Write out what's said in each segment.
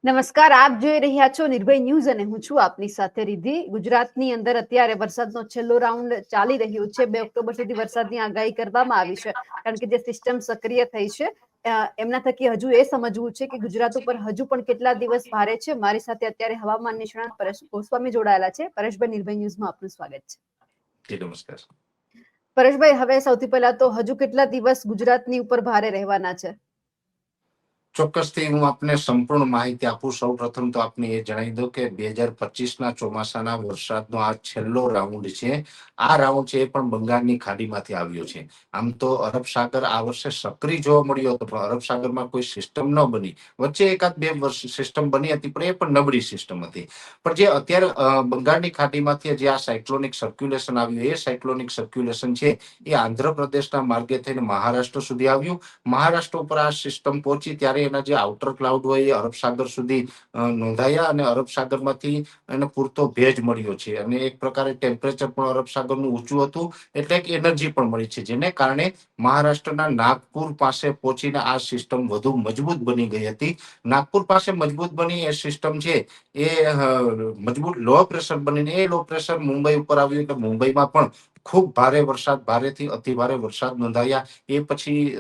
નમસ્કાર, આપ જોઈ રહ્યા છો નિર્ભય ન્યૂઝ અને હું છું આપની સાથે રિદ્ધિ. ગુજરાતની અંદર અત્યારે વરસાદનો છેલ્લો રાઉન્ડ ચાલી રહ્યો છે. 2 ઓક્ટોબર સુધી વરસાદની આગાહી કરવામાં આવી છે, કારણ કે જે સિસ્ટમ સક્રિય થઈ છે એમના થકી હજુ એ સમજવું છે કે ગુજરાત ઉપર હજુ પણ કેટલા દિવસ ભારે છે. મારી સાથે અત્યારે હવામાન નિષ્ણાત પરેશ ગોસ્વામી જોડાયેલા છે. પરેશભાઈ, નિર્ભય ન્યૂઝમાં આપનું સ્વાગત છે. નમસ્કાર પરેશભાઈ, હવે સૌથી પહેલા તો હજુ કેટલા દિવસ ગુજરાતની ઉપર ભારે રહેવાના છે? ચોક્કસથી હું આપને સંપૂર્ણ માહિતી આપું. સૌ પ્રથમ તો આપને એ જણાવી દઉં કે 2025ના ચોમાસાના વરસાદનો આ છેલ્લો રાઉન્ડ છે. આ રાઉન્ડ છે એ પણ બંગાળની ખાડીમાંથી આવ્યો છે. આમ તો અરબ સાગર આ વર્ષે સક્રિય જોવા મળ્યો હતો, પણ અરબ સાગરમાં કોઈ સિસ્ટમ ન બની. વચ્ચે એકાદ બે વર્ષ સિસ્ટમ બની હતી, પણ એ પણ નબળી સિસ્ટમ હતી. પણ જે અત્યારે બંગાળની ખાડીમાંથી જે આ સાયક્લોનિક સર્ક્યુલેશન આવ્યું, એ સાયક્લોનિક સર્ક્યુલેશન છે એ આંધ્રપ્રદેશના માર્ગે થઈને મહારાષ્ટ્ર સુધી આવ્યું. મહારાષ્ટ્ર ઉપર આ સિસ્ટમ પહોંચી ત્યારે એના જે આઉટર ક્લાઉડ હોય એ અરબ સાગર સુધી નોંધાયા અને અરબ સાગરમાંથી એને પૂરતો ભેજ મળ્યો છે અને એક પ્રકારે ટેમ્પરેચર પણ અરબ સાગરનું ઊંચું હતું, એટલે એક એનર્જી પણ મળી છે, જેને કારણે મહારાષ્ટ્રના નાગપુર પાસે પહોંચીને આ સિસ્ટમ વધુ મજબૂત બની ગઈ હતી. નાગપુર પાસે મજબૂત બની એ સિસ્ટમ છે એ મજબૂત લો પ્રેશર બનીને એ લો પ્રેશર મુંબઈ ઉપર આવ્યું, એટલે મુંબઈમાં પણ ખૂબ ભારે વરસાદ, ભારેથી અતિ ભારે વરસાદ નોંધાયા. એ પછી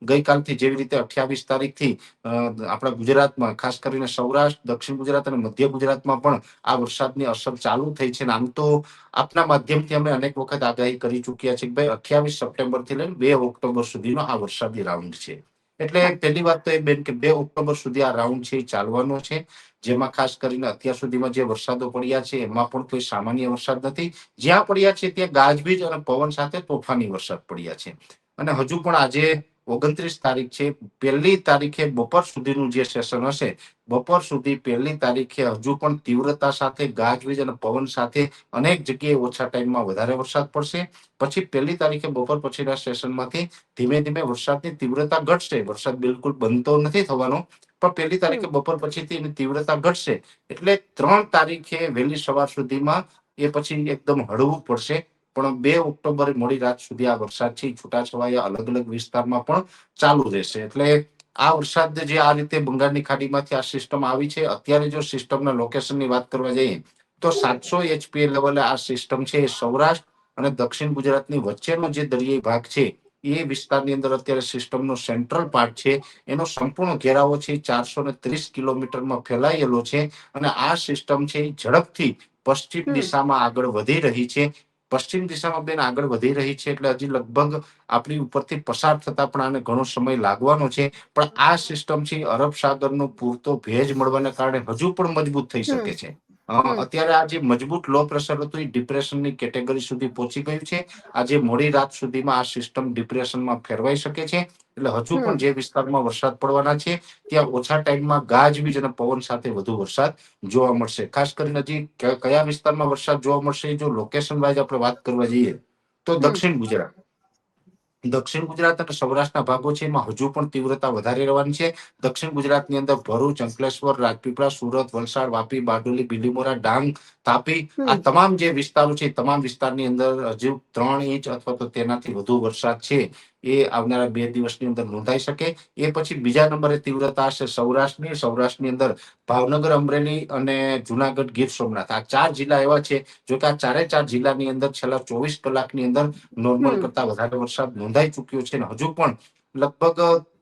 ગઈકાલથી જેવી રીતે 28 તારીખથી આપણા ગુજરાતમાં, ખાસ કરીને સૌરાષ્ટ્ર, દક્ષિણ ગુજરાત અને મધ્ય ગુજરાતમાં પણ આ વરસાદની અસર ચાલુ થઈ છે. આમ તો આપના માધ્યમથી અમે અનેક વખત આગાહી કરી ચૂક્યા છે કે ભાઈ 28 સપ્ટેમ્બરથી લઈને 2 ઓક્ટોબર સુધીનો આ વરસાદી રાઉન્ડ છે. એટલે પહેલી વાત તો એ બેન કે 2 ઓક્ટોબર સુધી આ રાઉન્ડ છે એ ચાલવાનો છે, જેમાં ખાસ કરીને અત્યાર સુધીમાં જે વરસાદો પડ્યા છે એમાં પણ કોઈ સામાન્ય વરસાદ નથી. જ્યાં પડ્યા છે ત્યાં ગાજવીજ અને પવન સાથે તોફાની વરસાદ પડ્યા છે. અને હજુ પણ આજે 29 તારીખ છે, 1લી તારીખે બપોર સુધીનું જે સેશન હશે, બપોર સુધી 1લી તારીખે હજુ પણ તીવ્રતા સાથે ગાજવીજ અને પવન સાથે અનેક જગ્યાએ ઓછા ટાઈમમાં વધારે વરસાદ પડશે. પછી 1લી તારીખે બપોર પછીના સેશનમાંથી ધીમે ધીમે વરસાદની તીવ્રતા ઘટશે. વરસાદ બિલકુલ બંધ તો નથી થવાનો, પણ 1લી તારીખે બપોર પછીથી એની તીવ્રતા ઘટશે. એટલે 3 તારીખે વહેલી સવાર સુધીમાં એ પછી એકદમ હળવું પડશે. પણ 2 ઓક્ટોબરે મોડી રાત સુધી આ વરસાદ છે છૂટાછવાયા અલગ અલગ વિસ્તારમાં પણ ચાલુ રહેશે. એટલે આ વરસાદ જે આ રીતે બંગાળની ખાડીમાંથી આ સિસ્ટમ આવી છે, અત્યારે જો સિસ્ટમના લોકેશનની વાત કરવા જઈએ તો 700 HPA લેવલે આ સિસ્ટમ છે એ સૌરાષ્ટ્ર અને દક્ષિણ ગુજરાતની વચ્ચેનો જે દરિયાઈ ભાગ છે એ વિસ્તારની અંદર અત્યારે સિસ્ટમનો સેન્ટ્રલ પાર્ટ છે, એનો સંપૂર્ણ ઘેરાવો છે 430 કિલોમીટરમાં ફેલાયેલો છે. અને આ સિસ્ટમ છે એ ઝડપથી પશ્ચિમ દિશામાં આગળ વધી રહી છે. પશ્ચિમ દિશામાં બેન આગળ વધી રહી છે, એટલે હજી લગભગ આપણી ઉપરથી પસાર થતા પણ આને ઘણો સમય લાગવાનો છે. પણ આ સિસ્ટમ છે અરબ સાગરનો પૂરતો ભેજ મળવાને કારણે હજુ પણ મજબૂત થઈ શકે છે. અત્યારે આ જે મજબૂત લો પ્રેશર હતું એ ડિપ્રેશનની કેટેગરી સુધી પહોંચી ગયું છે. આજે મોડી રાત સુધીમાં આ સિસ્ટમ ડિપ્રેશનમાં ફેરવાઈ શકે છે. એટલે હજુ પણ જે વિસ્તારમાં વરસાદ પડવાના છે ત્યાં ઓછા ટાઈમમાં ગાજવીજ અને પવન સાથે વધુ વરસાદ જોવા મળશે. ખાસ કરીને હજી કયા વિસ્તારમાં વરસાદ જોવા મળશે, જો લોકેશન વાઇઝ આપણે વાત કરવા જઈએ તો દક્ષિણ ગુજરાત અને સૌરાષ્ટ્રના ભાગો છે એમાં હજુ પણ તીવ્રતા વધારે રહેવાની છે. દક્ષિણ ગુજરાતની અંદર ભરૂચ, અંકલેશ્વર, રાજપીપળા, સુરત, વલસાડ, વાપી, બારડોલી, બિલીમોરા, ડાંગ, તાપી, આ તમામ જે વિસ્તારો છે તમામ વિસ્તારની અંદર હજુ 3 ઇંચ અથવા તો તેનાથી વધુ વરસાદ છે એ આવનારા 2 દિવસની અંદર નોંધાઈ શકે. એ પછી બીજા નંબરે તીવ્રતા હશે સૌરાષ્ટ્રની અંદર ભાવનગર, અમરેલી અને જુનાગઢ, ગીર સોમનાથ, આ 4 જિલ્લા એવા છે. જો કે આ 4 જિલ્લાની અંદર છેલ્લા 24 કલાકની અંદર નોર્મલ કરતા વધારે વરસાદ નોંધાઈ ચુક્યો છે. હજુ પણ લગભગ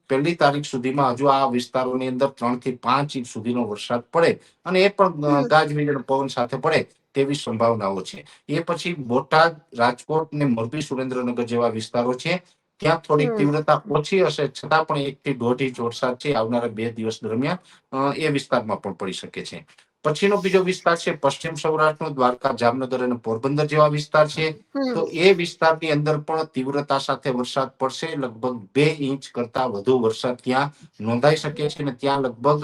1લી તારીખ સુધીમાં હજુ આ વિસ્તારોની અંદર 3 થી 5 ઇંચ સુધીનો વરસાદ પડે અને એ પણ ગાજવીજ અને પવન સાથે પડે તેવી સંભાવનાઓ છે. એ પછી બોટાદ, રાજકોટ ને મોરબી, સુરેન્દ્રનગર જેવા વિસ્તારો છે, ત્યાં થોડીક તીવ્રતા ઓછી હશે, છતાં પણ 1 થી 1.5 ઇંચ વરસાદ છે આવનારા 2 દિવસ દરમિયાન એ વિસ્તારમાં પણ પડી શકે છે. પછીનો બીજો વિસ્તાર છે પશ્ચિમ સૌરાષ્ટ્રનો, દ્વારકા, જામનગર અને પોરબંદર જેવા વિસ્તાર છે. તો એ વિસ્તારની અંદર પણ તીવ્રતા સાથે વરસાદ પડશે. લગભગ 2 ઇંચ કરતા વધુ વરસાદ ત્યાં નોંધાઈ શકે છે અને ત્યાં લગભગ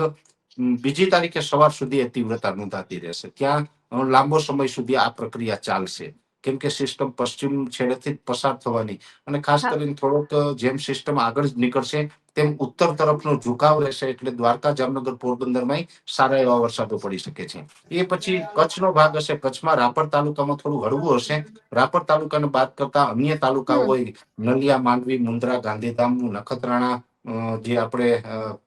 2જી તારીખે સવાર સુધી એ તીવ્રતા નોંધાતી રહેશે. ત્યાં લાંબો સમય સુધી આ પ્રક્રિયા ચાલશે, કેમ કે સિસ્ટમ પશ્ચિમ છેડેથી પસાર થવાની અને ખાસ કરીને થોડોક જેમ સિસ્ટમ આગળ નીકળશે તેમ ઉત્તર તરફનો ઝુકાવ રહેશે, એટલે દ્વારકા, જામનગર, પોરબંદરમાં સારા એવા વરસાદો પડી શકે છે. એ પછી કચ્છનો ભાગ હશે. કચ્છમાં રાપર તાલુકામાં થોડું હળવું હશે. રાપર તાલુકાને બાદ કરતા અન્ય તાલુકાઓ હોય નલિયા, માંડવી, મુન્દ્રા, ગાંધીધામ, નખત્રાણા, જે આપણે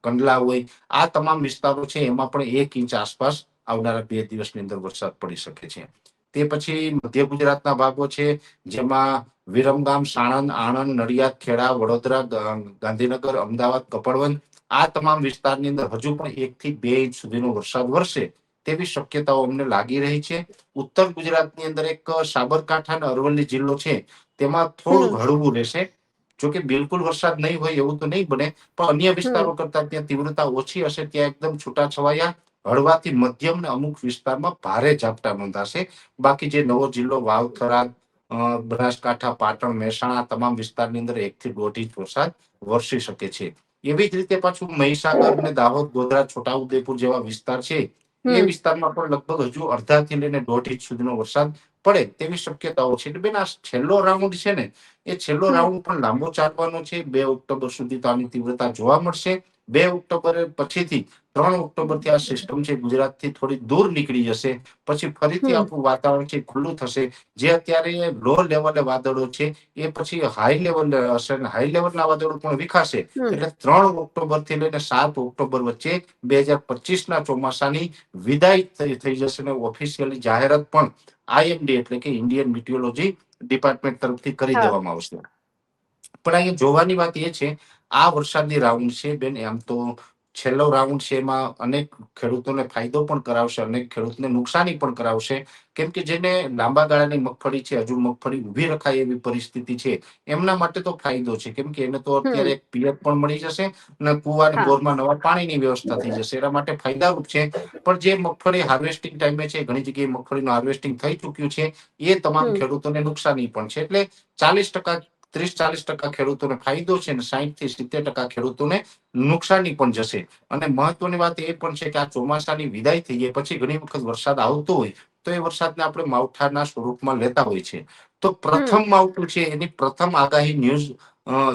કંડલા હોય, આ તમામ વિસ્તારો છે એમાં પણ 1 ઇંચ આસપાસ આવનારા 2 દિવસની અંદર વરસાદ પડી શકે છે. તે પછી મધ્ય ગુજરાતના ભાગો છે, જેમાં વિરમગામ, સાણંદ, આણંદ, નડિયાદ, ખેડા, વડોદરા, ગાંધીનગર, અમદાવાદ, કપડવંજ, આ તમામ વિસ્તારની અંદર હજુ પણ 1 થી 2 ઇંચ સુધીનો વરસાદ વરસે તેવી શક્યતાઓ અમને લાગી રહી છે. ઉત્તર ગુજરાતની અંદર એક સાબરકાંઠા અને અરવલ્લી જિલ્લો છે, તેમાં થોડું હળવું રહેશે. જોકે બિલકુલ વરસાદ નહીં હોય એવું તો નહીં બને, પણ અન્ય વિસ્તારો કરતા ત્યાં તીવ્રતા ઓછી હશે. ત્યાં એકદમ છૂટાછવાયા હળવાથી મધ્યમ ને અમુક વિસ્તારમાં ભારે ઝાપટા નોંધાશે. બાકી જે નવો જિલ્લો વાવ, થરાદ, બનાસકાંઠા, પાટણ, મહેસાણા તમામ વિસ્તારની અંદર 1 થી 1.5 ઇંચ વરસાદ વરસી શકે છે. એવી જ રીતે પાછું મહીસાગર ને દાહોદ, ગોધરા, છોટાઉદેપુર જેવા વિસ્તાર છે, એ વિસ્તારમાં પણ લગભગ હજુ અડધાથી લઈને 1.5 ઇંચ સુધીનો વરસાદ પડે તેવી શક્યતાઓ છે. એટલે બેન, આ છેલ્લો રાઉન્ડ છે ને, એ છેલ્લો રાઉન્ડ પણ લાંબો ચાલવાનો છે. 2 ઓક્ટોબર સુધી તો આની તીવ્રતા જોવા મળશે. 2 ઓક્ટોબર પછીથી 3 ઓક્ટોબરથી આ સિસ્ટમ છે ગુજરાતથી થોડી દૂર નીકળી જશે. પછી ફરીથી આપણું વાતાવરણ છે ખુલ્લું થશે. જે અત્યારે લો લેવલે વાદળો છે, એ પછી હાઈ લેવલે હશે, અને હાઈ લેવલના વાદળો પણ વિખાશે. એટલે 3 ઓક્ટોબર થી લઈને 7 ઓક્ટોબર વચ્ચે 2025ના ચોમાસાની વિદાય થઈ જશે. અને ઓફિશિયલી જાહેરાત પણ IMD એટલે કે ઇન્ડિયન મિટિયોલોજી ડિપાર્ટમેન્ટ તરફથી કરી દેવામાં આવશે. પણ અહીંયા જોવાની વાત એ છે, આ વરસાદની રાઉન્ડ છે બેન, આમ તો છેલ્લો રાઉન્ડ છે, એમાં અનેક ખેડૂતોને ફાયદો પણ કરાવશે, અનેક ખેડૂતને નુકસાની પણ કરાવશે. કેમ કે જેને લાંબા ગાળાની મગફળી છે, હજુ મગફળી ઉભી રખાય એવી પરિસ્થિતિ છે, એમના માટે તો ફાયદો છે. કેમ કે એને તો અત્યારે એક પિયત પણ મળી જશે અને કુવા અને બોરમાં નવા પાણીની વ્યવસ્થા થઈ જશે. એના માટે ફાયદારૂપ છે. પણ જે મગફળી હાર્વેસ્ટિંગ ટાઈમે છે, ઘણી જગ્યાએ મગફળીનું હાર્વેસ્ટિંગ થઈ ચૂક્યું છે, એ તમામ ખેડૂતોને નુકસાની પણ છે. એટલે 40%, 30-40% ખેડૂતોને ફાયદો છે, અને 60 થી 70% ખેડૂતોને નુકસાની પણ જશે. અને મહત્વની વાત એ પણ છે કે આ ચોમાસાની વિદાય થઈ જાય પછી ઘણી વખત વરસાદ આવતો હોય, તો એ વરસાદને આપણે માવઠાના સ્વરૂપમાં લેતા હોય છે. તો પ્રથમ માવઠું છે, એની પ્રથમ આગાહી ન્યૂઝ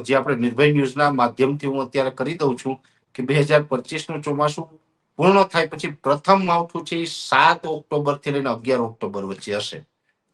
જે આપણે નિર્ભય ન્યૂઝના માધ્યમથી હું અત્યારે કરી દઉં છું કે 2025નું ચોમાસું પૂર્ણ થાય પછી પ્રથમ માવઠું છે, એ 7 ઓક્ટોબર થી લઈને 11 ઓક્ટોબર વચ્ચે હશે.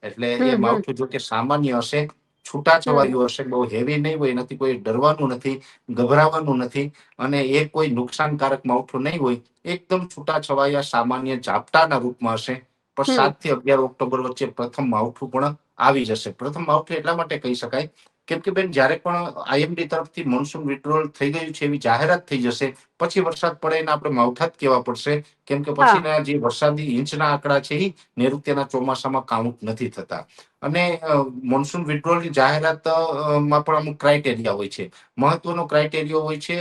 એટલે એ માવઠું જો કે સામાન્ય હશે, છૂટાછવાયું હશે, બહુ હેવી નહીં હોય. એનાથી કોઈ ડરવાનું નથી, ગભરાવાનું નથી. અને એ કોઈ નુકસાનકારક માવઠું નહીં હોય. એકદમ છૂટાછવાયા સામાન્ય ઝાપટાના રૂપમાં હશે. પણ 7 થી 11 ઓક્ટોબર વચ્ચે પ્રથમ માવઠું પણ આવી જશે. પ્રથમ માવઠું એટલા માટે કહી શકાય કેમ કે બેન, જયારે પણ IMD તરફથી મોન્સૂન વિડ્રોલ થઈ ગયું છે એવી જાહેરાત થઈ જશે, પછી વરસાદ પડે એને આપણે માવઠા જ કહેવા પડશે. કેમ કે પછીના જે વરસાદી ઇંચના આંકડા છે, એ નૈઋત્યના ચોમાસામાં કાઉન્ટ નથી થતા. અને મોન્સૂન વિડ્રોલની જાહેરાત માં પણ અમુક ક્રાઇટેરિયા હોય છે. મહત્વનો ક્રાઇટેરિયા હોય છે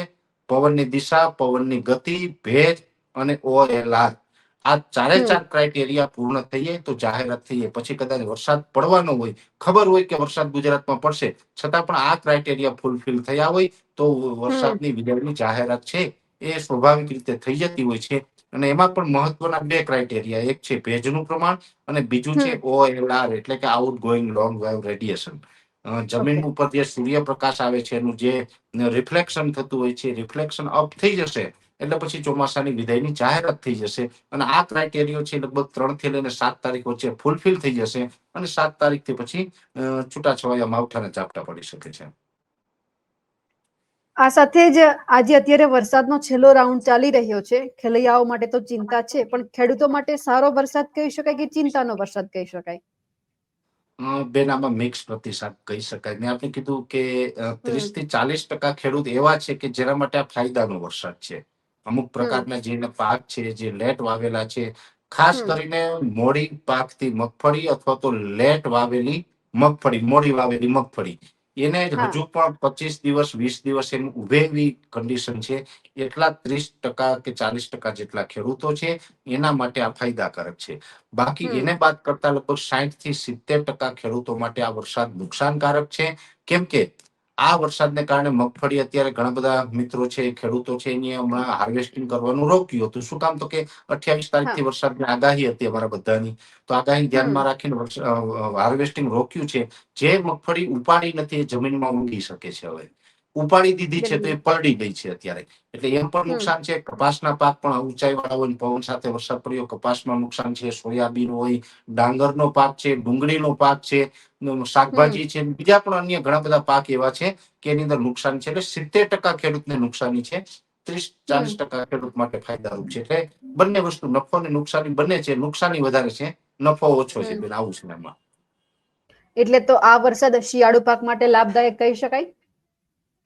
પવનની દિશા, પવનની ગતિ, ભેજ અને OLR. આ 4 ક્રાઇટેરિયા પૂર્ણ થઈ જાય તો જાહેરાત થઈ જાય. પછી કદાચ વરસાદ પડવાનો હોય, ખબર હોય કે વરસાદ ગુજરાતમાં પડશે, છતાં પણ આ ક્રાઇટેરિયા ફૂલફિલ થયા હોય તો વરસાદની વિદાયની જાહેરાત છે એ સ્વાભાવિક રીતે થઈ જતી હોય છે. અને એમાં પણ મહત્વના 2 ક્રાઇટેરિયા, એક છે ભેજનું પ્રમાણ અને બીજું છે OLR એટલે કે out going long wave radiation. જમીન ઉપર જે સૂર્યપ્રકાશ આવે છે, એનું જે રિફ્લેક્શન થતું હોય છે, રિફ્લેક્શન અપ થઈ જશે એટલે પછી ચોમાસાની વિદાયની જાહેરાત થઈ જશે. અને આ ક્રાઇટેરિયો છે લગભગ 3 થી લઈને 7 તારીખ વચ્ચે ફૂલફિલ થઈ જશે. અને 7 તારીખથી પછી છૂટાછવાયા માવઠાના ઝાપટા પડી શકે છે. આ સાથે જ આજે અત્યારે વરસાદનો છેલ્લો રાઉન્ડ ચાલી રહ્યો છે. ખેલૈયાઓ માટે તો ચિંતા છે, પણ ખેડૂતો માટે સારો વરસાદ કહી શકાય કે ચિંતાનો વરસાદ કહી શકાય? બેન, આમાં મિક્સ પ્રતિસાદ કહી શકાય. મેં આપણે કીધું કે 30 થી 40% ખેડૂત એવા છે કે જેના માટે આ ફાયદાનો વરસાદ છે. અમુક પ્રકારના જે પાક છે, જે લેટ વાવેલા છે, ખાસ કરીને મોડી પાકતી મગફળી અથવા તો લેટ વાવેલી મગફળી, મોડી વાવેલી મગફળી, એને હજુ પણ 25 દિવસ 20 દિવસ એમ ઉભે એવી કન્ડિશન છે. એટલા 30% કે 40% જેટલા ખેડૂતો છે, એના માટે આ ફાયદાકારક છે. બાકી એને બાદ કરતા લગભગ 60 થી 70% ખેડૂતો માટે આ વરસાદ નુકસાનકારક છે. કેમ કે આ વરસાદને કારણે મગફળી અત્યારે ઘણા બધા મિત્રો છે, ખેડૂતો છે, એની હમણાં હાર્વેસ્ટિંગ કરવાનું રોક્યું હતું. શું કામ? તો કે 28 તારીખથી વરસાદની આગાહી હતી અમારા બધાની, તો આગાહી ધ્યાનમાં રાખીને હાર્વેસ્ટિંગ રોક્યું છે. જે મગફળી ઉપાડી નથી એ જમીનમાં ઊંઘી શકે છે હવે. ઉપાડી દીધી છે તો બિલકુલ. એ પલળી ગઈ છે અત્યારે, એટલે એમ પણ નુકસાન છે. કપાસના પાક પણ ઊંચાઈ વાળા હોય, પવન સાથે વરસાદ પડ્યો, કપાસમાં નુકસાન છે, સોયાબીન હોય, ડાંગરનો પાક છે, ડુંગળીનો પાક છે, શાકભાજી છે, બીજા પણ અન્ય ઘણા બધા પાક એવા છે કે એની અંદર નુકસાન છે. એટલે 70% ખેડૂતને નુકસાની છે, 30-40% ખેડૂત માટે ફાયદારૂપ છે. એટલે બંને વસ્તુ, નફો અને નુકસાની બંને છે. નુકસાની વધારે છે, નફો ઓછો છે, બેન આવું છે એમાં. એટલે તો આ વરસાદ શિયાળુ પાક માટે લાભદાયક કહી શકાય?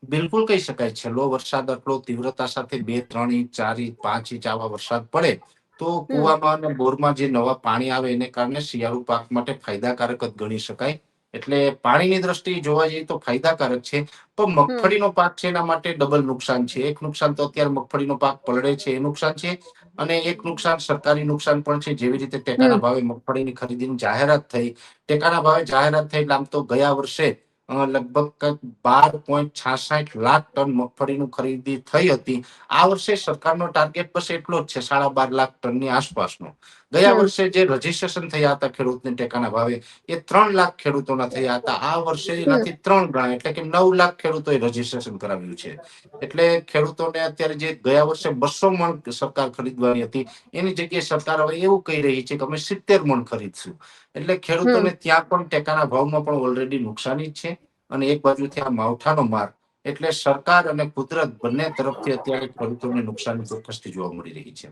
બિલકુલ કહી શકાય. છેલ્લો વરસાદ આટલો તીવ્રતા સાથે 2-3 ઇંચ, 4 ઇંચ, 5 ઇંચ આવા વરસાદ પડે તો કુવામાં અને બોરમાં જે નવા પાણી આવે એને કારણે શિયાળુ પાક માટે ફાયદાકારક જ ગણી શકાય. એટલે પાણીની દ્રષ્ટિએ જોવા જઈએ તો ફાયદાકારક છે. પણ મગફળીનો પાક છે એના માટે ડબલ નુકસાન છે. એક નુકસાન તો અત્યારે મગફળીનો પાક પલળે છે એ નુકસાન છે, અને એક નુકસાન સરકારી નુકસાન પણ છે. જેવી રીતે ટેકાના ભાવે મગફળીની ખરીદીની જાહેરાત થઈ, ટેકાના ભાવે જાહેરાત થઈ એટલે આમ તો ગયા વર્ષે લગભગ 12.66 લાખ ટન મગફળીનું ખરીદી થઈ હતી. આ વર્ષે સરકારનો ટાર્ગેટ બસ એટલો જ છે, 12.5 લાખ ટનની આસપાસનો. ગયા વર્ષે જે રજીસ્ટ્રેશન થયા હતા ખેડૂતને ટેકાના ભાવે એ 3 લાખ ખેડૂતોના થયા હતા. આ વર્ષે એનાથી 3 ગણા એટલે કે 9 લાખ ખેડૂતોએ રજીસ્ટ્રેશન કરાવ્યું છે. એટલે ખેડૂતોને અત્યારે જે ગયા વર્ષે 200 મણ સરકાર ખરીદવાની હતી એની જગ્યાએ સરકાર હવે એવું કહી રહી છે કે અમે 70 મણ ખરીદશું. એટલે ખેડૂતોને ત્યાં પણ ટેકાના ભાવમાં પણ ઓલરેડી નુકસાની જ છે, અને એક બાજુથી આ માવઠાનો માર. એટલે સરકાર અને કુદરત બંને તરફથી અત્યારે ખેડૂતોને નુકસાની ચોક્કસથી જોવા મળી રહી છે.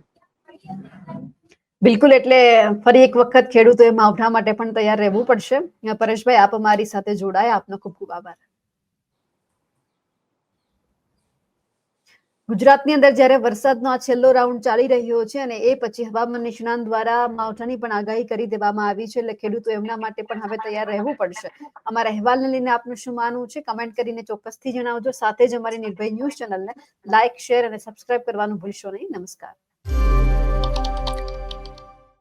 બિલકુલ. એટલે ફરી એક વખત ખેડૂતોએ માવઠા માટે પણ તૈયાર રહેવું પડશે. પરેશભાઈ, આપ અમારી સાથે જોડાયા, આપનો ખૂબ ખૂબ આભાર. ગુજરાતની અંદર જ્યારે વરસાદનો આ છેલ્લો રાઉન્ડ ચાલી રહ્યો છે અને એ પછી હવામાન નિષ્ણાંત દ્વારા માવઠાની પણ આગાહી કરી દેવામાં આવી છે, એટલે ખેડૂતો એમના માટે પણ હવે તૈયાર રહેવું પડશે. અમારા અહેવાલને લઈને આપનું શું માનવું છે કમેન્ટ કરીને ચોક્કસથી જણાવજો. સાથે જ અમારી નિર્ભય ન્યૂઝ ચેનલને લાઇક, શેર અને સબસ્ક્રાઇબ કરવાનું ભૂલશો નહીં. નમસ્કાર.